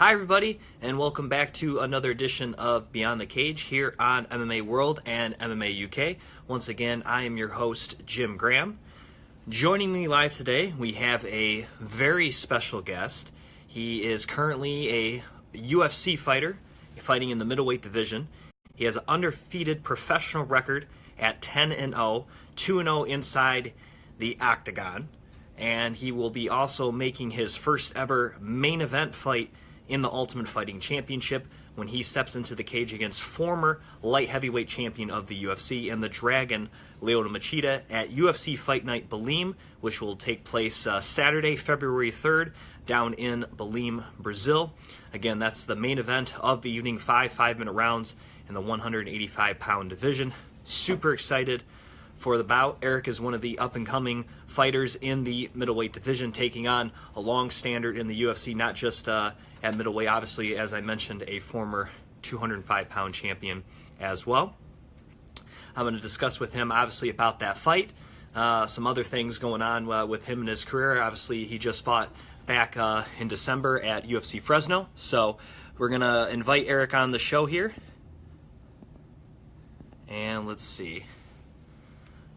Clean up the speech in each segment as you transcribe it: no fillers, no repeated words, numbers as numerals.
Hi everybody, and welcome back to another edition of Beyond the Cage here on MMA World and MMA UK. Once again, I am your host, Jim Graham. Joining me live today, we have a very special guest. He is currently a UFC fighter, fighting in the middleweight division. He has an undefeated professional record at 10-0, 2-0 inside the octagon, and he will be also making his first ever main event fight in the Ultimate Fighting Championship when he steps into the cage against former light heavyweight champion of the UFC and the Dragon, Machida, at UFC Fight Night Belem, which will take place Saturday, February 3rd, down in Belem, Brazil. Again, that's the main event of the evening, five-minute rounds in the 185-pound division. Super excited for the bout. Eryk is one of the up-and-coming fighters in the middleweight division, taking on a long standard in the UFC, not just at middleweight, obviously, as I mentioned, a former 205-pound champion as well. I'm going to discuss with him, obviously, about that fight, some other things going on with him in his career. Obviously, he just fought back in December at UFC Fresno, so we're going to invite Eryk on the show here. And let's see.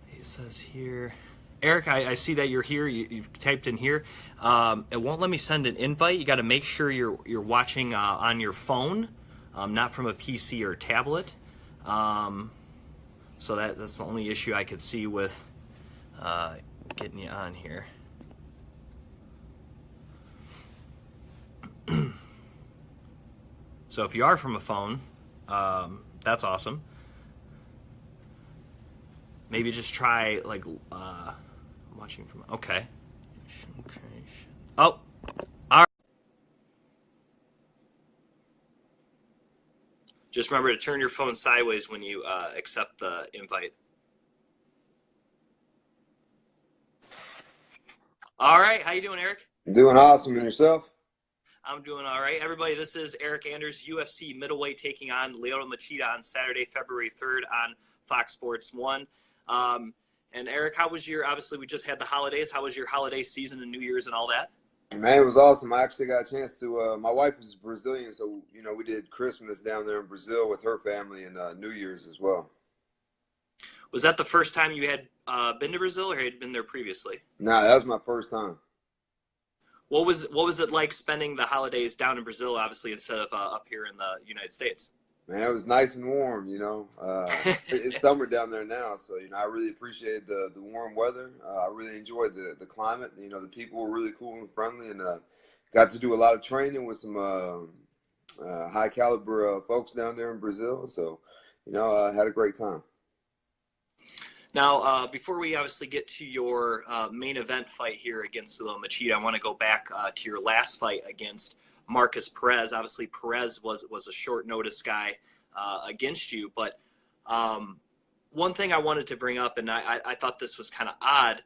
He says here, Eryk, I see that you're here. You typed in here. It won't let me send an invite. You got to make sure you're watching on your phone, not from a PC or tablet. So that's the only issue I could see with getting you on here. So if you are from a phone, that's awesome. Maybe just try, like, watching from... Okay. Oh! All right. Just remember to turn your phone sideways when you accept the invite. All right. How you doing, Eryk? Doing awesome. And yourself? I'm doing all right. Everybody, this is Eryk Anders, UFC middleweight, taking on Machida on Saturday, February 3rd on Fox Sports 1. And Eryk, how was obviously we just had the holidays. How was your holiday season and New Year's and all that? Man, it was awesome. I actually got a chance to, my wife is Brazilian, so, we did Christmas down there in Brazil with her family and New Year's as well. Was that the first time you had been to Brazil, or had you been there previously? Nah, that was my first time. What was it like spending the holidays down in Brazil, obviously, instead of up here in the United States? Man, it was nice and warm, It's summer down there now, so, I really appreciated the warm weather. I really enjoyed the climate. The people were really cool and friendly, and got to do a lot of training with some high-caliber folks down there in Brazil. So, I had a great time. Now, before we obviously get to your main event fight here against Machida, I want to go back to your last fight against Marcus Perez. Obviously, Perez was a short notice guy against you, but one thing I wanted to bring up, and I thought this was kind of odd,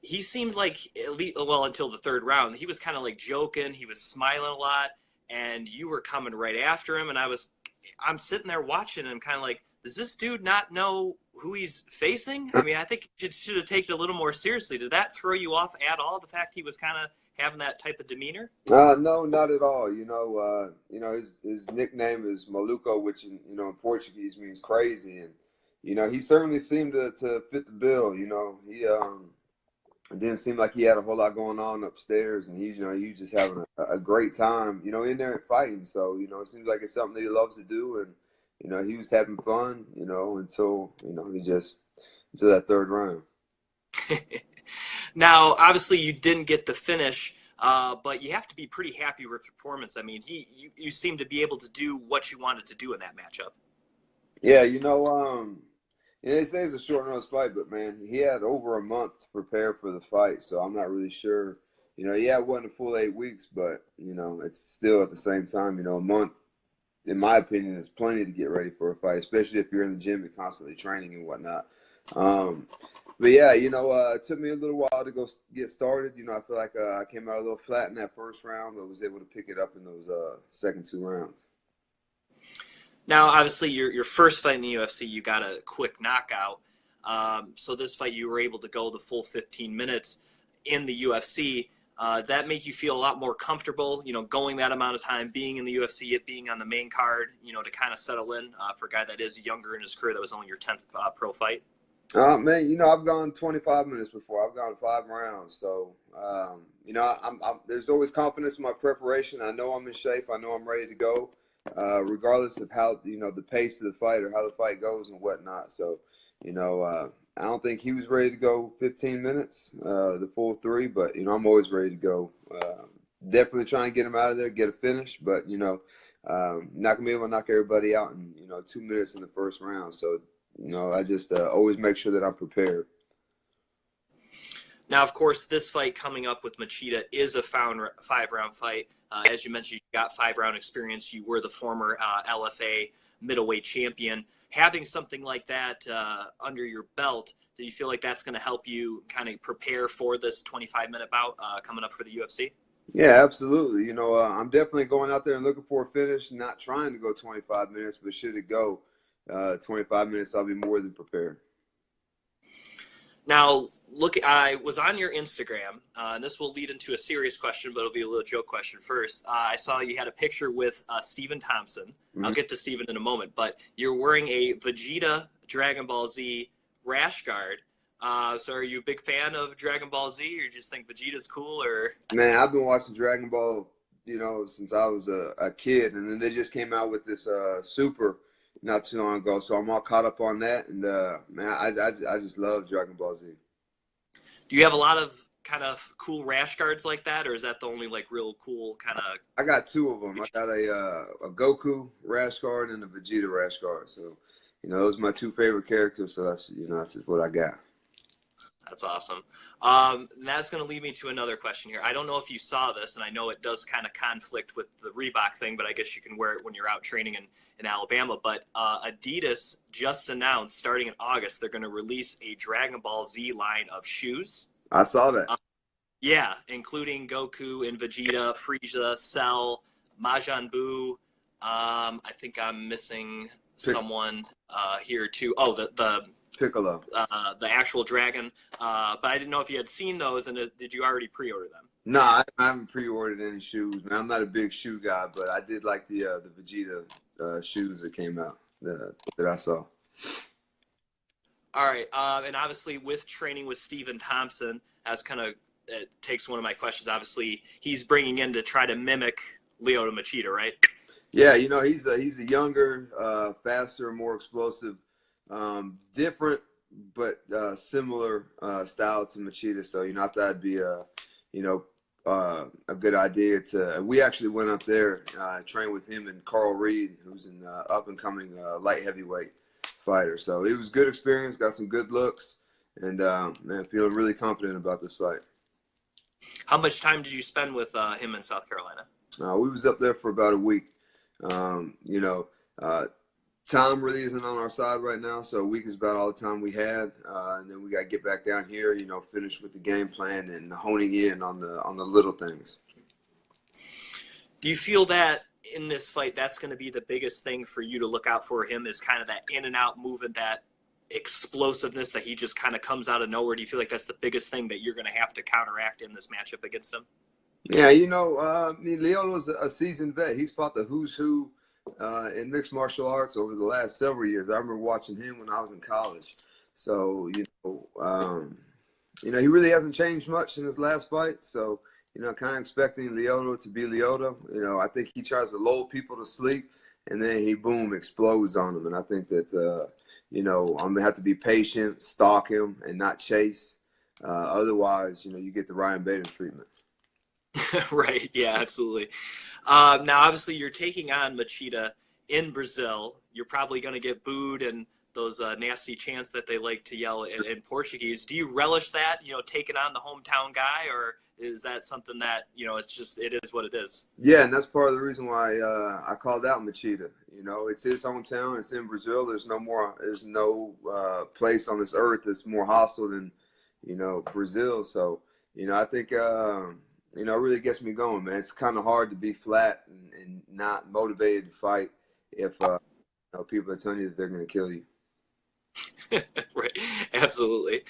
he seemed like, at least, well, until the third round, he was kind of like joking, he was smiling a lot, and you were coming right after him, and I'm sitting there watching, and I'm kind of like, does this dude not know who he's facing? I mean, I think he should have taken it a little more seriously. Did that throw you off at all, the fact he was kind of having that type of demeanor? No, not at all. His nickname is Maluco, which in Portuguese means crazy, and he certainly seemed to fit the bill. He it didn't seem like he had a whole lot going on upstairs, and he was just having a great time, in there and fighting. So it seems like it's something that he loves to do, and he was having fun, until until that third round. Now, obviously, you didn't get the finish, but you have to be pretty happy with the performance. I mean, you seem to be able to do what you wanted to do in that matchup. Yeah, they say it's a short notice fight, but man, he had over a month to prepare for the fight, so I'm not really sure. Yeah, it wasn't a full 8 weeks, but it's still at the same time, a month, in my opinion, is plenty to get ready for a fight, especially if you're in the gym and constantly training and whatnot. But yeah, it took me a little while to go get started. I feel like I came out a little flat in that first round, but was able to pick it up in those second 2 rounds. Now, obviously, your first fight in the UFC, you got a quick knockout. So this fight, you were able to go the full 15 minutes in the UFC. That make you feel a lot more comfortable, going that amount of time, being in the UFC, it being on the main card, to kind of settle in for a guy that is younger in his career, that was only your 10th pro fight? Man, I've gone 25 minutes before. I've gone 5 rounds. So, there's always confidence in my preparation. I know I'm in shape. I know I'm ready to go, regardless of how, the pace of the fight or how the fight goes and whatnot. So, I don't think he was ready to go 15 minutes, the full 3, but, I'm always ready to go. Definitely trying to get him out of there, get a finish, but, not going to be able to knock everybody out in, 2 minutes in the first round. So, I just always make sure that I'm prepared. Now, of course, this fight coming up with Machida is a 5-round fight. As you mentioned, you got 5-round experience. You were the former LFA middleweight champion. Having something like that under your belt, do you feel like that's going to help you kind of prepare for this 25-minute bout coming up for the UFC? Yeah, absolutely. I'm definitely going out there and looking for a finish, not trying to go 25 minutes, but should it go 25 minutes, I'll be more than prepared. Now, look, I was on your Instagram, and this will lead into a serious question, but it'll be a little joke question first. I saw you had a picture with Stephen Thompson. Mm-hmm. I'll get to Stephen in a moment, but you're wearing a Vegeta Dragon Ball Z rash guard. So are you a big fan of Dragon Ball Z, or you just think Vegeta's cool? Or Man, I've been watching Dragon Ball, since I was a kid, and then they just came out with this Super not too long ago, so I'm all caught up on that, and man, I just love Dragon Ball Z. Do you have a lot of kind of cool rash guards like that, or is that the only like real cool kind of? I got 2 of them. I got a Goku rash guard and a Vegeta rash guard. So, those are my 2 favorite characters. So that's just what I got. That's awesome. That's going to lead me to another question here. I don't know if you saw this, and I know it does kind of conflict with the Reebok thing, but I guess you can wear it when you're out training in Alabama. But Adidas just announced, starting in August, they're going to release a Dragon Ball Z line of shoes. I saw that. Yeah, including Goku and Vegeta, Frieza, Cell, Majin Buu. I think I'm missing someone here too. Oh, the Piccolo. The actual dragon. But I didn't know if you had seen those, and did you already pre-order them? No, I haven't pre-ordered any shoes, man. I'm not a big shoe guy, but I did like the Vegeta shoes that came out that I saw. All right, and obviously with training with Stephen Thompson, as kind of it takes one of my questions. Obviously, he's bringing in to try to mimic Lyoto Machida, right? Yeah, he's a younger, faster, more explosive. Different but similar style to Machida, so I thought it'd be a good idea to. We actually went up there, trained with him and Carl Reed, who's an up and coming light heavyweight fighter. So it was a good experience, got some good looks, and man, feeling really confident about this fight. How much time did you spend with him in South Carolina? We was up there for about a week. Time really isn't on our side right now, so a week is about all the time we had, and then we got to get back down here, finish with the game plan and honing in on the little things. Do you feel that in this fight, that's going to be the biggest thing for you to look out for him, is kind of that in and out movement, that explosiveness that he just kind of comes out of nowhere? Do you feel like that's the biggest thing that you're going to have to counteract in this matchup against him? Yeah, Lyoto's a seasoned vet. He's fought the who's who in mixed martial arts over the last several years. I remember watching him when I was in college. So, he really hasn't changed much in his last fight. So, kind of expecting Lyoto to be Lyoto. I think he tries to lull people to sleep, and then he, boom, explodes on them. And I think that, I'm going to have to be patient, stalk him, and not chase. Otherwise, you get the Ryan Bader treatment. Right. Yeah, absolutely. Now, obviously, you're taking on Machida in Brazil. You're probably going to get booed and those nasty chants that they like to yell in Portuguese. Do you relish that, taking on the hometown guy, or is that something that, it is what it is? Yeah, and that's part of the reason why I called out Machida. It's his hometown. It's in Brazil. There's no place on this earth that's more hostile than, Brazil. So, I think, it really gets me going, man. It's kind of hard to be flat and not motivated to fight if people are telling you that they're going to kill you. Right, absolutely.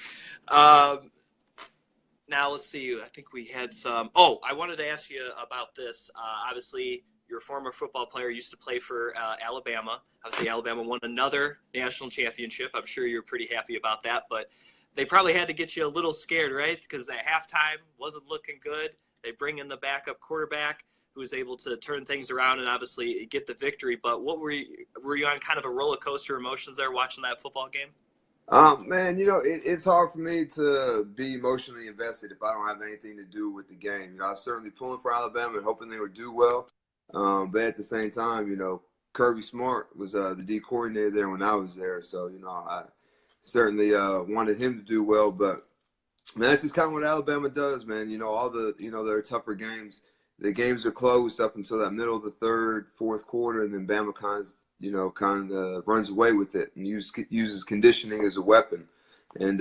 Now let's see. I think we had some. Oh, I wanted to ask you about this. Obviously, you're a former football player. Used to play for Alabama. Obviously, Alabama won another national championship. I'm sure you're pretty happy about that. But they probably had to get you a little scared, right? Because at halftime wasn't looking good. They bring in the backup quarterback who was able to turn things around and obviously get the victory. But what were you on kind of a roller coaster emotions there watching that football game? Man, it's hard for me to be emotionally invested if I don't have anything to do with the game. I was certainly pulling for Alabama and hoping they would do well. But at the same time, Kirby Smart was the D coordinator there when I was there. So, I certainly wanted him to do well. But, man, that's just kind of what Alabama does, man. All the, their tougher games, the games are closed up until that middle of the third, fourth quarter, and then Bama kind of runs away with it and uses conditioning as a weapon. And,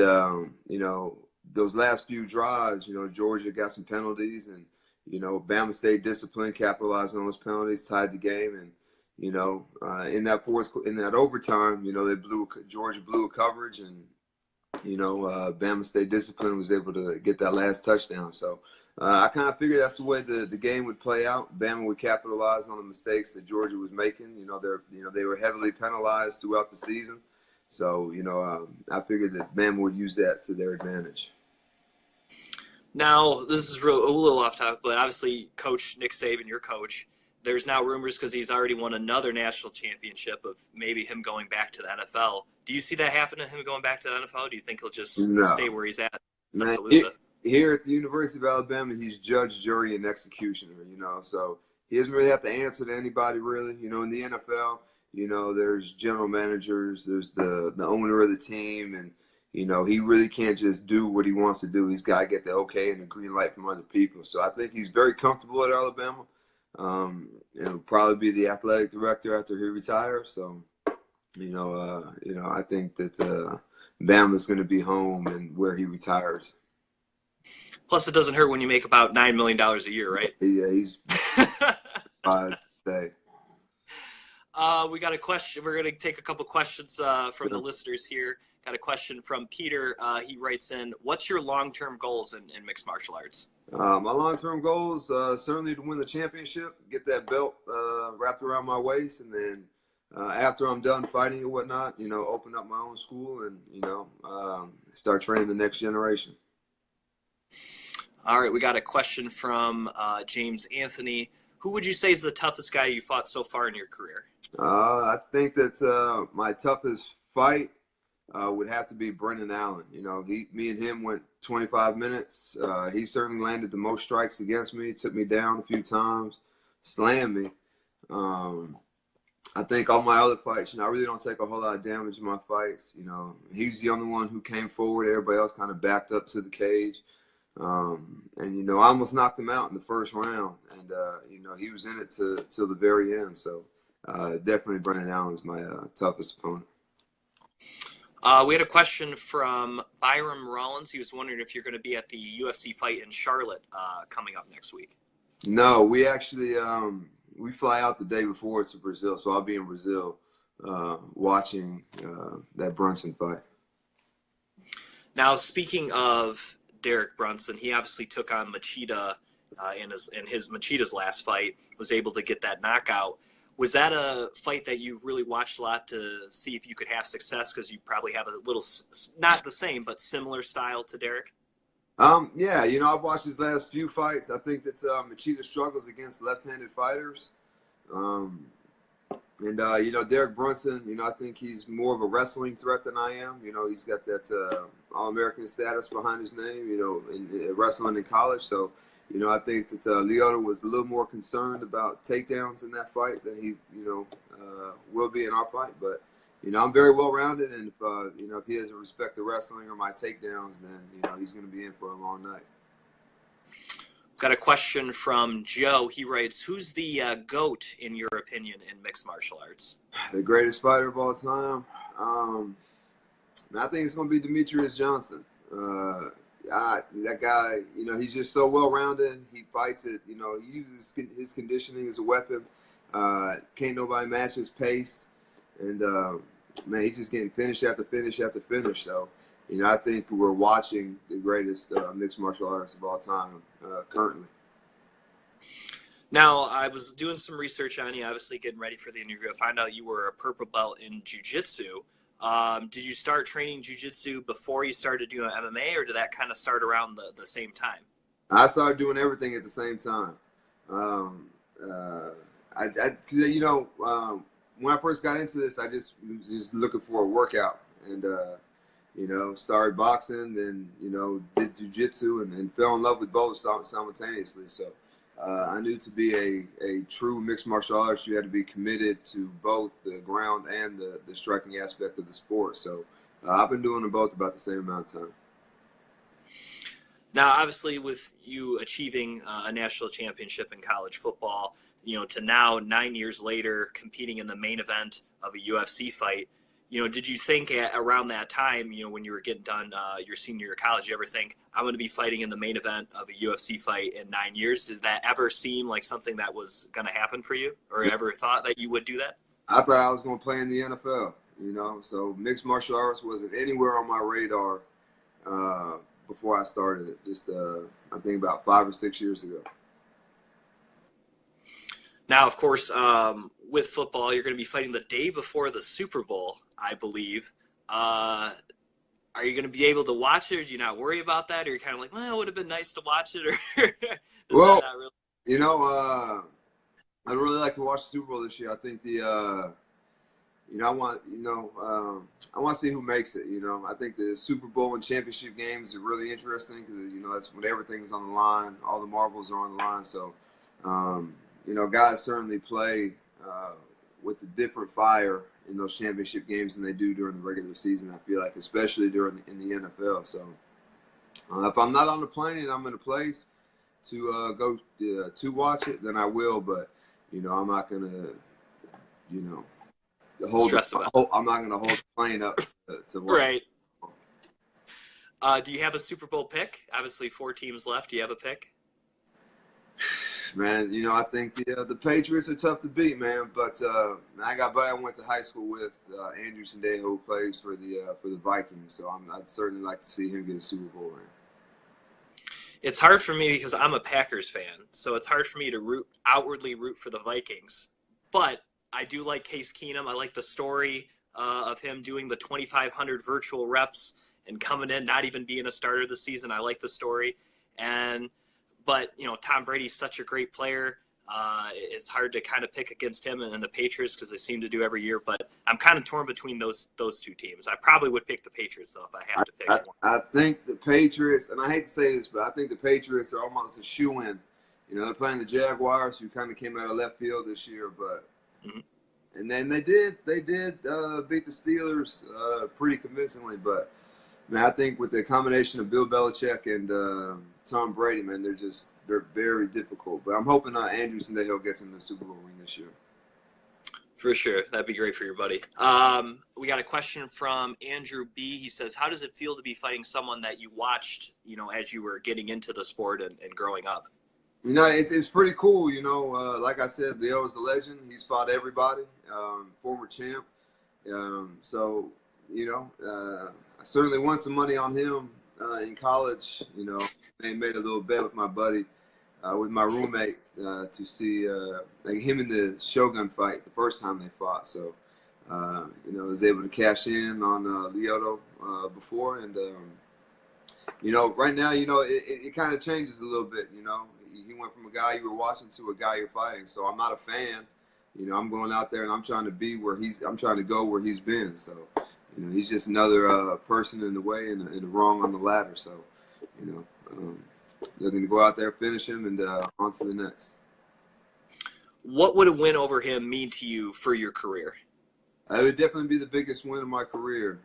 those last few drives, Georgia got some penalties and, Bama stayed disciplined, capitalized on those penalties, tied the game. And, in that overtime, Georgia blew a coverage and, Bama stayed disciplined, was able to get that last touchdown. So, I kind of figured that's the way the game would play out. Bama would capitalize on the mistakes that Georgia was making. They were heavily penalized throughout the season. So, I figured that Bama would use that to their advantage. Now, this is a little off topic, but obviously, Coach Nick Saban, your coach, there's now rumors because he's already won another national championship of maybe him going back to the NFL. Do you see that happen to him going back to the NFL? Or do you think he'll just stay where he's at? Man, here at the University of Alabama, he's judge, jury, and executioner, so he doesn't really have to answer to anybody, really. In the NFL, there's general managers, there's the owner of the team, and, he really can't just do what he wants to do. He's got to get the okay and the green light from other people. So I think he's very comfortable at Alabama. It'll probably be the athletic director after he retires. So, I think that Bama's going to be home and where he retires. Plus, it doesn't hurt when you make about $9 million a year, right? Yeah, he's today. We got a question. We're going to take a couple questions from the listeners here. Got a question from Peter. He writes in, what's your long-term goals in mixed martial arts? My long-term goals, certainly to win the championship, get that belt wrapped around my waist, and then after I'm done fighting and whatnot, open up my own school and, start training the next generation. All right, we got a question from James Anthony. Who would you say is the toughest guy you fought so far in your career? I think that my toughest fight would have to be Brendan Allen. Me and him went 25 minutes. He certainly landed the most strikes against me, took me down a few times, slammed me. I think all my other fights, I really don't take a whole lot of damage in my fights. He's the only one who came forward. Everybody else kind of backed up to the cage. And, I almost knocked him out in the first round. And, he was in it till the very end. So definitely Brendan Allen's my toughest opponent. We had a question from Byram Rollins. He was wondering if you're going to be at the UFC fight in Charlotte coming up next week. No, we actually we fly out the day before to Brazil, so I'll be in Brazil watching that Brunson fight. Now, speaking of Derek Brunson, he obviously took on Machida in his Machida's last fight, was able to get that knockout. Was that a fight that you really watched a lot to see if you could have success? Because you probably have a little, not the same, but similar style to Derek. Yeah, I've watched his last few fights. I think that Machida struggles against left-handed fighters. Derek Brunson, I think he's more of a wrestling threat than I am. He's got that All-American status behind his name, in wrestling in college. So, I think that Lyoto was a little more concerned about takedowns in that fight than he, will be in our fight. But, I'm very well-rounded, and if he doesn't respect the wrestling or my takedowns, then, he's going to be in for a long night. Got a question from Joe. He writes, who's the GOAT, in your opinion, in mixed martial arts? The greatest fighter of all time? I think it's going to be Demetrius Johnson. That guy, he's just so well-rounded. He fights it. He uses his conditioning as a weapon. Can't nobody match his pace. And, man, he's just getting finish after finish after finish. So, I think we're watching the greatest mixed martial artist of all time currently. Now, I was doing some research on you, obviously getting ready for the interview. I found out you were a purple belt in jiu-jitsu. Did you start training jiu-jitsu before you started doing MMA, or did that kind of start around the same time? I started doing everything at the same time. Um, when I first got into this, I just was just looking for a workout, and started boxing, then did jiu-jitsu, and fell in love with both simultaneously. So I knew to be a true mixed martial artist, you had to be committed to both the ground and the striking aspect of the sport. So I've been doing them both about the same amount of time. Now, obviously, with you achieving a national championship in college football, to now 9 years later competing in the main event of a UFC fight, did you think around that time, when you were getting done your senior year of college, you ever think, I'm going to be fighting in the main event of a UFC fight in 9 years? Did that ever seem like something that was going to happen for you, or ever thought that you would do that? I thought I was going to play in the NFL, so mixed martial arts wasn't anywhere on my radar before I started it, just I think about 5 or 6 years ago. Now, of course, with football, you're going to be fighting the day before the Super Bowl, I believe. Are you going to be able to watch it, or do you not worry about that? Or you're kind of like, well, it would have been nice to watch it, or well, that not really? I'd really like to watch the Super Bowl this year. I think I want to see who makes it. I think the Super Bowl and championship games are really interesting because that's when everything's on the line, all the marbles are on the line. So, guys certainly play with a different fire in those championship games than they do during the regular season. I feel like, especially in the NFL. So, if I'm not on the plane and I'm in a place to go to watch it, then I will. But I'm not gonna I'm not gonna hold the plane up to watch. Right. Do you have a Super Bowl pick? Obviously, 4 teams left. Do you have a pick? Man, I think the Patriots are tough to beat, man. But I got buddy I went to high school with, Andrew Sandejo, who plays for the Vikings. So I'd certainly like to see him get a Super Bowl ring. It's hard for me because I'm a Packers fan, so it's hard for me to outwardly root for the Vikings. But I do like Case Keenum. I like the story of him doing the 2,500 virtual reps and coming in, not even being a starter this season. I like the story. But Tom Brady's such a great player. It's hard to kind of pick against him and the Patriots because they seem to do every year. But I'm kind of torn between those 2 teams. I probably would pick the Patriots, though, if I had to pick one. I think the Patriots, and I hate to say this, but I think the Patriots are almost a shoo-in. They're playing the Jaguars, who kind of came out of left field this year. But and then they did beat the Steelers pretty convincingly. But man, I think with the combination of Bill Belichick and Tom Brady, man, they're very difficult. But I'm hoping Andrew Sandejo gets him the Super Bowl ring this year. For sure. That'd be great for your buddy. We got a question from Andrew B. He says, how does it feel to be fighting someone that you watched, as you were getting into the sport and growing up? It's pretty cool. Like I said, Leo's a legend. He's fought everybody, former champ. So, I certainly won some money on him in college. I made a little bet with my buddy, with my roommate, to see him in the Shogun fight the first time they fought. So, I was able to cash in on Lyoto before, and right now, it kind of changes a little bit. He went from a guy you were watching to a guy you're fighting. So I'm not a fan. I'm going out there and I'm trying to go where he's been. So, he's just another person in the way and the wrong on the ladder. So, looking to go out there, finish him, and on to the next. What would a win over him mean to you for your career? It would definitely be the biggest win of my career.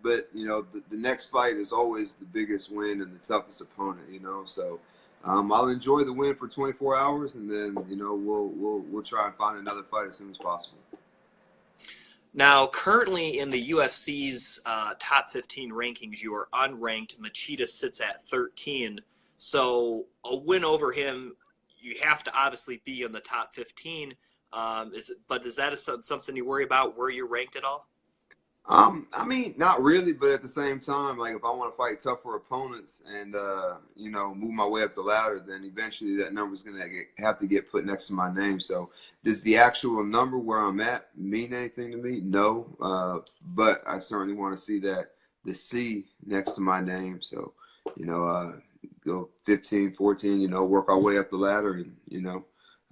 But, the next fight is always the biggest win and the toughest opponent, So I'll enjoy the win for 24 hours, and then, we'll try and find another fight as soon as possible. Now, currently in the UFC's top 15 rankings, you are unranked. Machida sits at 13. So a win over him, you have to obviously be in the top 15. But is that something you worry about where you're ranked at all? I mean, not really, but at the same time, like if I want to fight tougher opponents and move my way up the ladder, then eventually that number is gonna have to get put next to my name. So, does the actual number where I'm at mean anything to me? No, but I certainly want to see that the C next to my name. So, go 15, 14, work our way up the ladder, and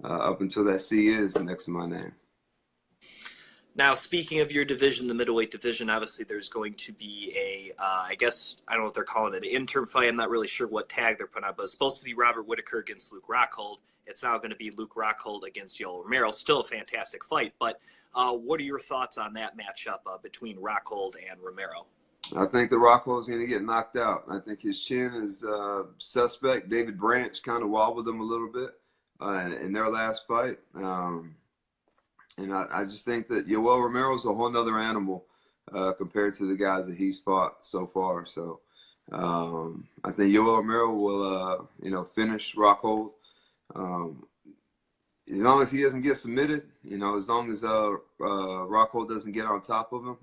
up until that C is next to my name. Now, speaking of your division, the middleweight division, obviously there's going to be I guess, I don't know if they're calling it an interim fight. I'm not really sure what tag they're putting on, but it's supposed to be Robert Whitaker against Luke Rockhold. It's now going to be Luke Rockhold against Yoel Romero. Still a fantastic fight, but what are your thoughts on that matchup between Rockhold and Romero? I think the Rockhold's going to get knocked out. I think his chin is suspect. David Branch kind of wobbled him a little bit in their last fight. And I just think that Yoel Romero's a whole nother animal compared to the guys that he's fought so far. So I think Yoel Romero will, finish Rockhold. As long as he doesn't get submitted, as long as Rockhold doesn't get on top of him,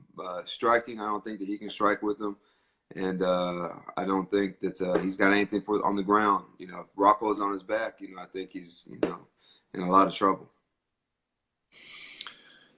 striking, I don't think that he can strike with him. And I don't think that he's got anything on the ground. If Rockhold's on his back, I think he's, in a lot of trouble.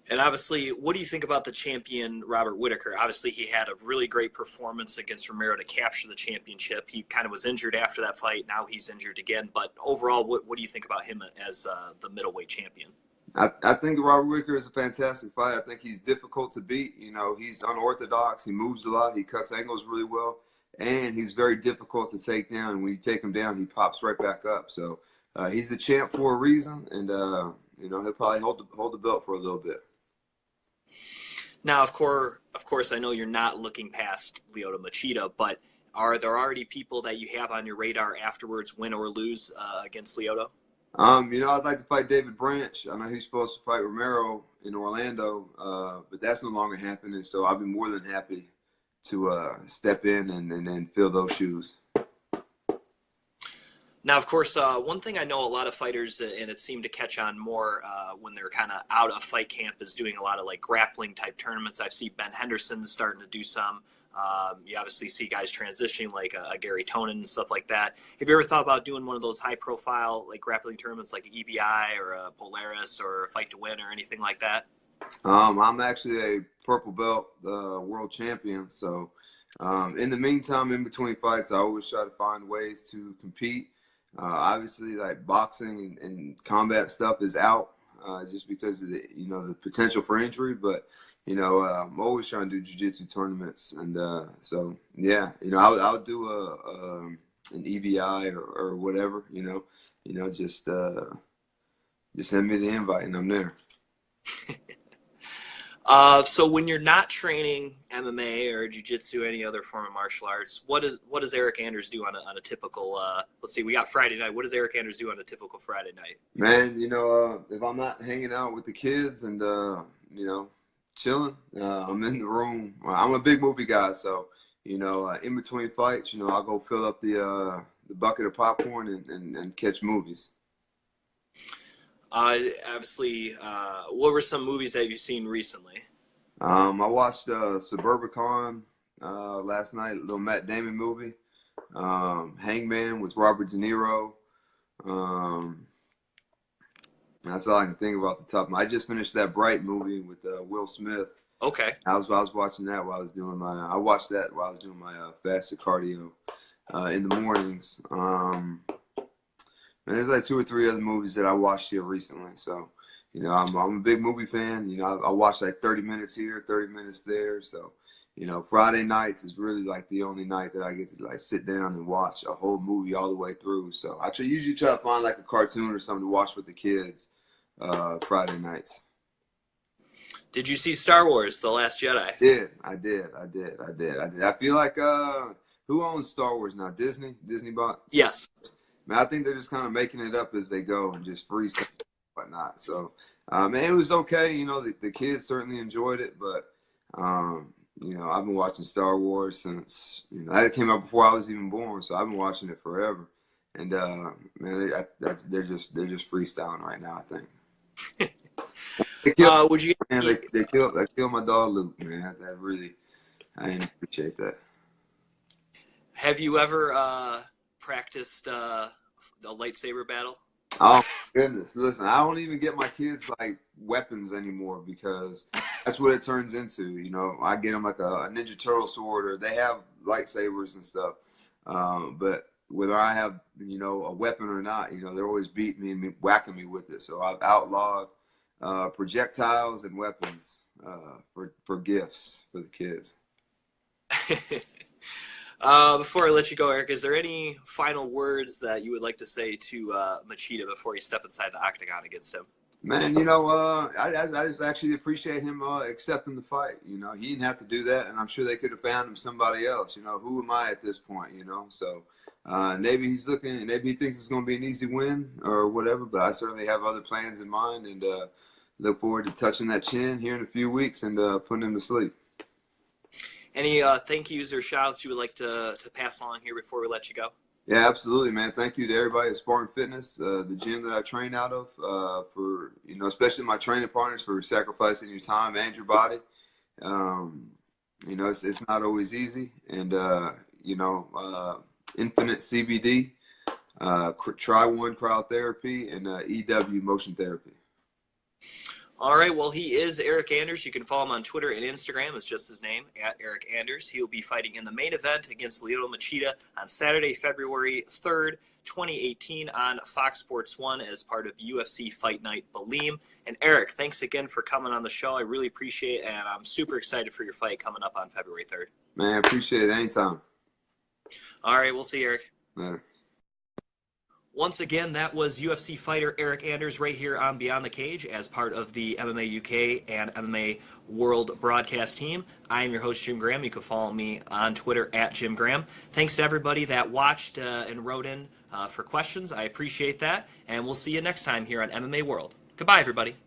And obviously, what do you think about the champion, Robert Whitaker? Obviously, he had a really great performance against Romero to capture the championship. He kind of was injured after that fight. Now he's injured again. But overall, what do you think about him as the middleweight champion? I think Robert Whitaker is a fantastic fighter. I think he's difficult to beat. He's unorthodox. He moves a lot. He cuts angles really well. And he's very difficult to take down. And when you take him down, he pops right back up. So he's the champ for a reason. And, he'll probably hold the belt for a little bit. Now, of course, I know you're not looking past Lyoto Machida, but are there already people that you have on your radar afterwards, win or lose, against Lyoto? I'd like to fight David Branch. I know he's supposed to fight Romero in Orlando, but that's no longer happening. So I've been more than happy to step in and fill those shoes. Now, of course, one thing I know a lot of fighters, and it seemed to catch on more when they're kind of out of fight camp, is doing a lot of like grappling type tournaments. I've seen Ben Henderson starting to do some. You obviously see guys transitioning like a Gary Tonin and stuff like that. Have you ever thought about doing one of those high profile like grappling tournaments like EBI or a Polaris or a Fight to Win or anything like that? I'm actually a purple belt world champion. So in the meantime, in between fights, I always try to find ways to compete. Obviously, like boxing and combat stuff is out just because of the potential for injury. But I'm always trying to do jiu-jitsu tournaments, and so yeah, I'll do an EBI or whatever. Just send me the invite, and I'm there. So when you're not training MMA or jiu-jitsu, any other form of martial arts, what does Eryk Anders do on a typical, let's see, we got Friday night. What does Eryk Anders do on a typical Friday night? Man, if I'm not hanging out with the kids and, chilling, I'm in the room. I'm a big movie guy. So, in between fights, I'll go fill up the bucket of popcorn and catch movies. Obviously, what were some movies that you've seen recently? I watched Suburbicon last night, a little Matt Damon movie. Hangman with Robert De Niro. That's all I can think about the top of my. I just finished that Bright movie with Will Smith. Okay. I was watching that while I was doing my. I watched that while I was doing my fasted cardio in the mornings. And there's like 2 or 3 other movies that I watched here recently. So, I'm a big movie fan. I watch like 30 minutes here, 30 minutes there. So, Friday nights is really like the only night that I get to like sit down and watch a whole movie all the way through. So I usually try to find like a cartoon or something to watch with the kids Friday nights. Did you see Star Wars: The Last Jedi? I did. I feel like who owns Star Wars now? Disney? Disney bought? Yes. Man, I think they're just kind of making it up as they go and just freestyle and whatnot. So, man, it was okay. The kids certainly enjoyed it, but, I've been watching Star Wars since, that came out before I was even born. So I've been watching it forever. And, man, they're just freestyling right now, I think. They killed, Would you? man. They killed my dog Luke, man. That really, I didn't appreciate that. Have you ever practiced a lightsaber battle? Oh goodness! Listen, I don't even get my kids like weapons anymore because that's what it turns into. You know, I get them like a Ninja Turtle sword, or they have lightsabers and stuff. But whether I have a weapon or not, they're always beating me and whacking me with it. So I've outlawed projectiles and weapons for gifts for the kids. Before I let you go, Eryk, is there any final words that you would like to say to Machida before you step inside the octagon against him? Man, I just actually appreciate him accepting the fight. He didn't have to do that, and I'm sure they could have found him somebody else. Who am I at this point? So maybe he's looking, maybe he thinks it's going to be an easy win or whatever. But I certainly have other plans in mind, and look forward to touching that chin here in a few weeks and putting him to sleep. Any thank yous or shouts you would like to pass along here before we let you go? Yeah, absolutely, man. Thank you to everybody at Spartan Fitness, the gym that I train out of, for especially my training partners for sacrificing your time and your body. It's not always easy, and Infinite CBD, Try One Cryotherapy, and EW Motion Therapy. All right, well, he is Eryk Anders. You can follow him on Twitter and Instagram. It's just his name, @ErykAnders. He'll be fighting in the main event against Lyoto Machida on Saturday, February 3rd, 2018 on Fox Sports 1 as part of UFC Fight Night Belem. And Eryk, thanks again for coming on the show. I really appreciate it, and I'm super excited for your fight coming up on February 3rd. Man, I appreciate it anytime. All right, we'll see you, Eryk. Later. Once again, that was UFC fighter Eryk Anders right here on Beyond the Cage as part of the MMA UK and MMA World broadcast team. I am your host, Jim Graham. You can follow me on Twitter @JimGraham. Thanks to everybody that watched and wrote in for questions. I appreciate that, and we'll see you next time here on MMA World. Goodbye, everybody.